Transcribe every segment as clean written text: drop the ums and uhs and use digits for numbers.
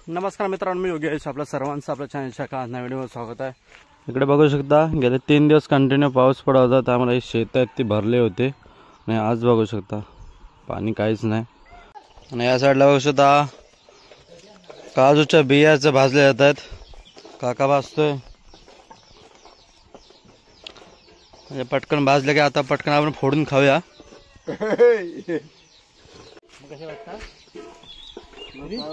नमस्कार मित्रांनो, मी योगेश. आपल्या सर्वांचं आपल्या चॅनलच्या एका नवीन व्हिडिओवर स्वागत आहे. इकडे बघू शकता गेले 3 दिवस कंटिन्यू पाऊस पडत होता, त्यामुळे हे शेत आहेत ती भरले होते आणि आज बघू शकता पाणी काहीच नाही. आणि या साईडला बघू शकता काजूच्या बियाचं भाजले जात आहेत. काका भाजतोय म्हणजे पटकन भाजले की आता पटकन आपण फोडून खाऊया.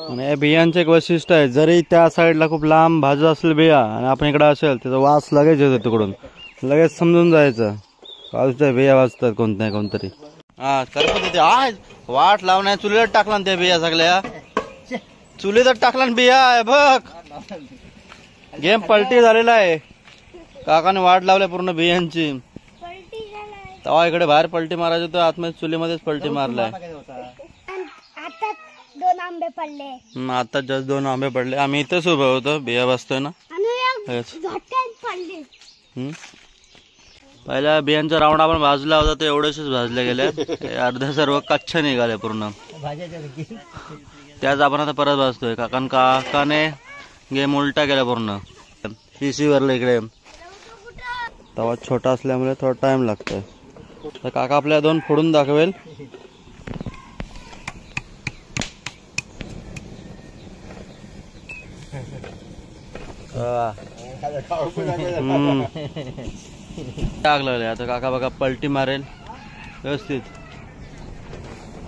आणि या बियांचे एक वैशिष्ट्य आहे, जरी त्या साईडला खूप लांब भाजू असेल बिया आणि आपण इकडे असेल त्याचा वास लगेच येतो, तिकडून लगेच समजून जायचं काजूच्या बिया वाजतात कोणत्या कोणतरी. हा तर आज वाट लावण्या चुलीवर टाकला त्या बिया सगळ्या चुलीवर टाकला बिया बघ. गेम पलटी झालेला आहे. काकाने वाट लावल्या पूर्ण बियांची. तेव्हा इकडे बाहेर पलटी मारायची तर आतमध्ये चुलीमध्येच पलटी मारलाय. आता जस्ट 2 आंबे पडले. आम्ही इथेच उभे होतो, बिया बसतोय ना. पहिल्या बियांचा राऊंड आपण भाजला होता तर एवढेच भाजले गेले, अर्ध्या सर्व कच्चे निघाले पूर्ण. त्याच आपण आता परत भाजतोय. काकाने गेम उलटा केला पूर्ण. शिशीवरला इकडे तवा छोटा असल्यामुळे थोडा टाइम लागतोय. तर काका आपल्या 2 फोडून दाखवेल. टाक लागले आता काका बघा पलटी मारेल व्यवस्थित.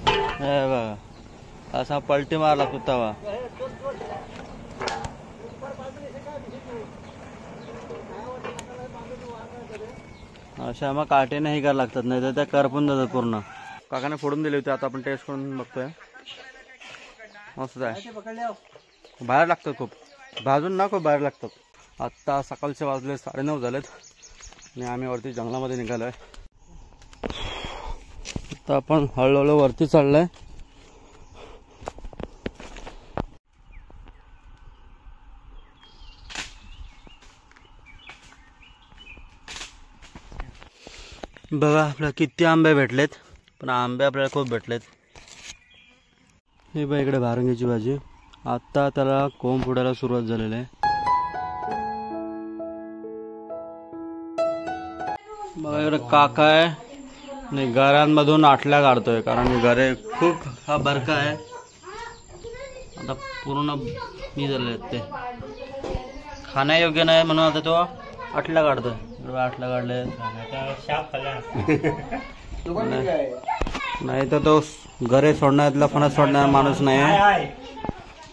हे बघा असा पलटी मारला तवा. अशा मग काटे नाही करायला लागतात, नाही तर त्या करपून जातात पूर्ण. काकाने फोडून दिले होते, आता आपण टेस्ट करून बघतोय. मस्त आहे. बाहेर लागतात खूप, भाजून ना खूप बाहेर लागतात. आत्ता सकाळचे वाजले 9:30 झालेत आणि आम्ही वरती जंगलामध्ये निघालोय. आता आपण हळूहळू वरती चढलोय. बघा आपल्याला किती आंबे भेटलेत, पण आंबे आपल्याला खूप भेटलेत. हे बघा इकडे भारंगीची भाजी. आता त्याला कोंब फुटायला सुरुवात झालेली आहे. बघा इकडे काका आहे आणि गऱ्यांमधून आटल्या काढतोय, कारण गरे खूप हा बरका आहे. आता पूर्ण मी झाले ते खाण्यायोग्य नाही म्हणून आता तो आटल्या काढतोय. आटल्या काढले नाही तर तो घरे सोडण्यातला फणस सोडणारा माणूस नाही.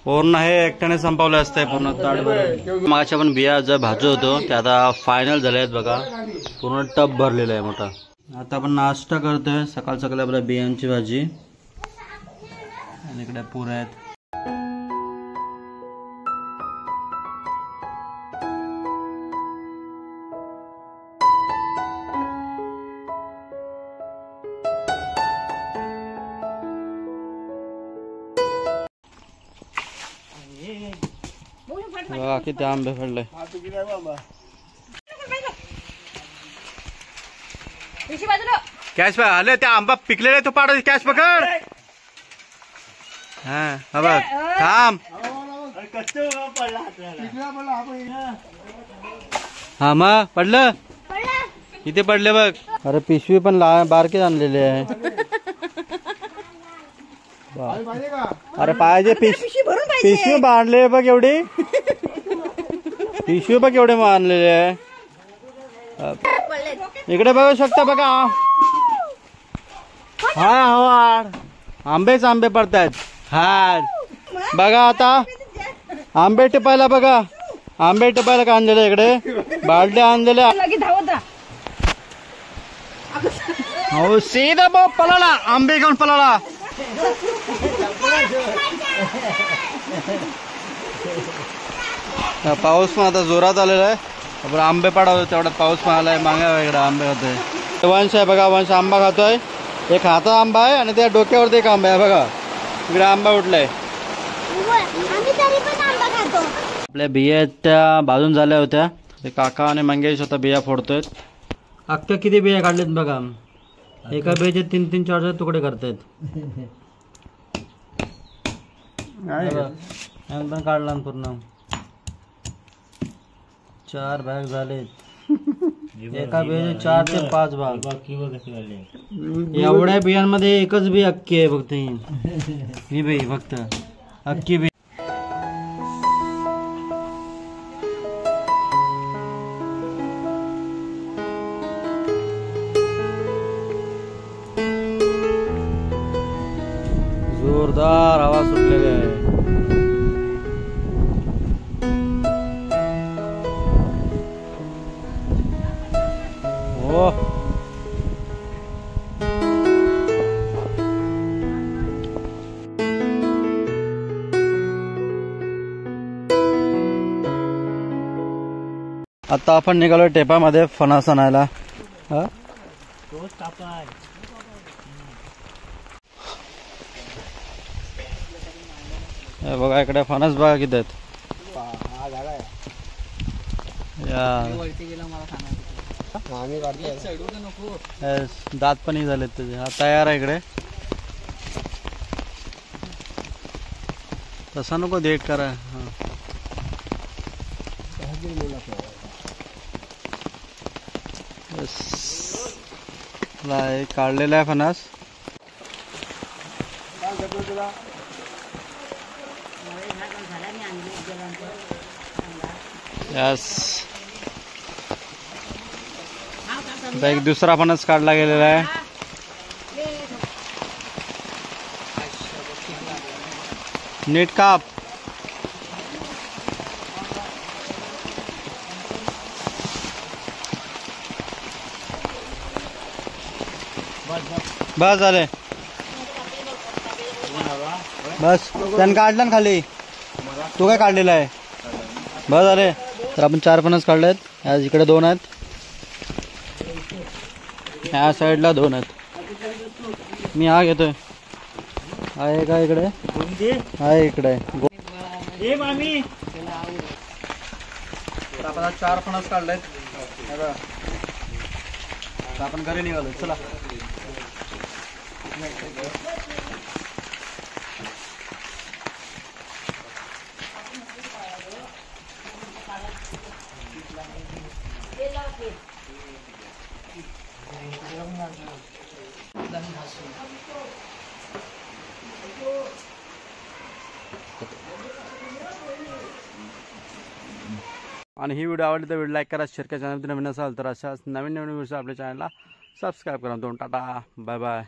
पूर्ण हे एकट्याने संपवलं असतंय पूर्ण ताटभर. मागच्या पण बिया जर भाजू होतो ते आता फायनल झाले आहेत बघा. पूर्ण टब भरलेला आहे मोठा. आता आपण नाश्ता करतोय. सकाळ सकाळी आपल्या बियांची भाजी आणि इकडे पुऱ्या आहेत. किती आंबे पडले. कॅश आले त्या आंबा पिकलेला तो पाड. कॅश पकड. हा बघ थांब. हा मग पडलं किती पडले बघ. अरे पिशवी पण बारकीच आणलेली आहे. अरे पाहिजे पिशवी बांधले बघ एवढी. पिशवी बघ एवढे आणलेले आहे. इकडे बघू शकता बघा. हा आंबेच आंबे पडतायत. हा बघा आता आंबे टिपायला बघा. आंबे टिपायला का आणलेले इकडे बालड्या आणलेल्या. हो सीधा भाऊ पळाला आंबे घेऊन पळाला. पाऊस पण आता जोरात आलेला आहे. आपण आंबे पाडावतो तेवढ्यात पाऊस पण आलाय. मागे इकडे आंबे खातोय. वंश आहे बघा. वंश आंबा खातोय. एक हाता आंबा आहे आणि त्या डोक्यावरती एक आंबा आहे बघा. इकडे आंबा उठलाय. आपल्या बिया त्या भाजून झाल्या होत्या. ते काका आणि मंगेश आता बिया फोडतोय. अख्ख्या किती बिया काढलेत बघा. एका बियाचे 3-3 4-4 तुकडे करतायत. पण काढला पूर्ण 4 भाग झालेत. एका बियाचे 4 ते 5 भाग. एवढ्या बियांमध्ये एकच बी अक्की आहे फक्त ही बी फक्त अक्की बी. जोरदार आवाज सुटलेले आहे. हो आता आपण निघालो टेपामध्ये फणस आणायला. बघा इकडे फणस बघा किती आहेत. दात पण झालेत त्याचे. हा तयार आहे इकडे. तसा नको देख करा. काढलेला आहे फणस. यस एक दुसरा फणस काढला गेलेला आहे. नीट काप. बस झाले. बस त्यानं काढलं ना खाली. तू काय काढलेला आहे. बस झाले. तर आपण 4 फणस काढलेत. आज इकडे 2 आहेत. ह्या साईडला 2 आहेत. मी हा घेतोय. आहे का इकडे. आहे इकडे. तर आपण 4 फणस काढलेत. आपण घरी निघालो. चला. आणि ही व्हिडिओ आवडली तर व्हिडिओ लाईक करा, शेअर करा. चॅनल नवीन असाल तर अशाच नवीन व्हिडिओ आपल्या चॅनलला सबस्क्राईब करा. Tata bye bye.